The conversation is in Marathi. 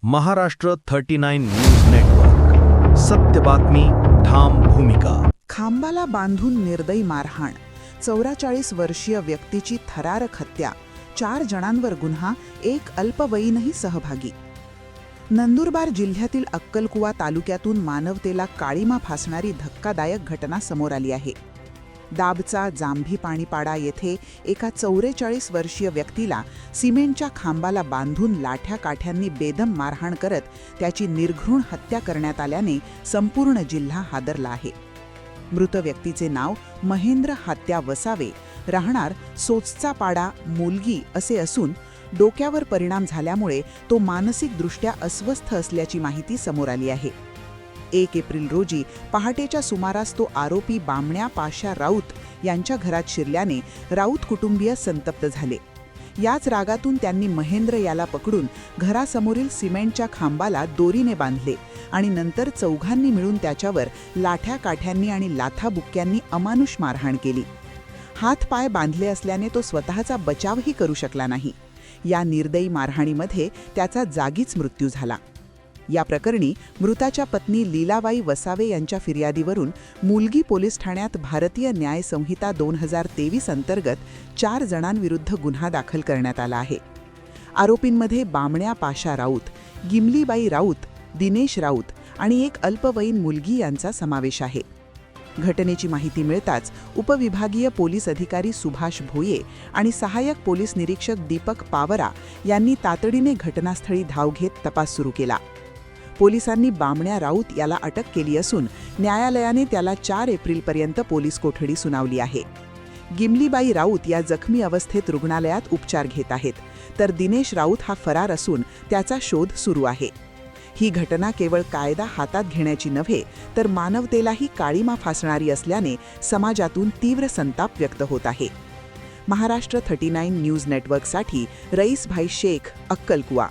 Maharashtra 39 news network. सत्य बातमी, ठाम भूमिका. खांबाला बांधून निर्दयी मारहाण, 44 वर्षीय व्यक्तीची थरारक हत्या, 4 जणांवर गुन्हा, एक अल्पवयीनही सहभागी. नंदुरबार जिल्ह्यातील अक्कलकुवा तालुक्यातून मानवतेला काळीमा फासणारी धक्कादायक घटना समोर आली आहे. दाबचा जांभी पाणीपाडा येथे एका 44 वर्षीय व्यक्तीला सिमेंटच्या खांबाला बांधून लाठ्या काठ्यांनी बेदम मारहाण करत त्याची निर्घृण हत्या करण्यात आल्याने संपूर्ण जिल्हा हादरला आहे. मृत व्यक्तीचे नाव महेंद्र हात्या वसावे, राहणार सोचचा पाडा, मुलगी असे असून डोक्यावर परिणाम झाल्यामुळे तो मानसिकदृष्ट्या अस्वस्थ असल्याची माहिती समोर आली आहे. 1 एप्रिल रोजी पहाटेच्या सुमारास तो आरोपी बामण्या पाशा राऊत यांच्या घरात शिरल्याने राऊत कुटुंबीय संतप्त झाले. याच रागातून त्यांनी महेंद्र याला पकडून घरासमोरील सिमेंटच्या खांबाला दोरीने बांधले आणि नंतर चौघांनी मिळून त्याच्यावर लाठ्या काठ्यांनी आणि लाथाबुक्क्यांनी अमानुष मारहाण केली. हात-पाय बांधले असल्याने तो स्वतःचा बचावही करू शकला नाही. या निर्दयी मारहाणीमध्ये त्याचा जागीच मृत्यू झाला. या प्रकरणी मृताच्या पत्नी लीलाबाई वसावे यांच्या फिर्यादीवरून मुलगी पोलीस ठाण्यात भारतीय न्याय संहिता 2023 अंतर्गत 4 जणांविरुद्ध गुन्हा दाखल करण्यात आला आहे. आरोपींमध्ये बामण्या पाशा राऊत, गिमलीबाई राऊत, दिनेश राऊत आणि एक अल्पवयीन मुलगी यांचा समावेश आहे. घटनेची माहिती मिळताच उपविभागीय पोलीस अधिकारी सुभाष भोये आणि सहाय्यक पोलीस निरीक्षक दीपक पावरा यांनी तातडीने घटनास्थळी धाव घेत तपास सुरू केला. पोलिसांनी बामण्या राऊत याला अटक केली असून न्यायालयाने त्याला 4 एप्रिलपर्यंत पोलीस कोठडी सुनावली आहे. गिमलीबाई राऊत या जखमी अवस्थेत रुग्णालयात उपचार घेत आहेत, तर दिनेश राऊत हा फरार असून त्याचा शोध सुरू आहे. ही घटना केवळ कायदा हातात घेण्याची नव्हे तर मानवतेलाही काळीमा फासणारी असल्याने समाजातून तीव्र संताप व्यक्त होत आहे. महाराष्ट्र 39 न्यूज नेटवर्कसाठी रईसभाई शेख, अक्कलकुवा.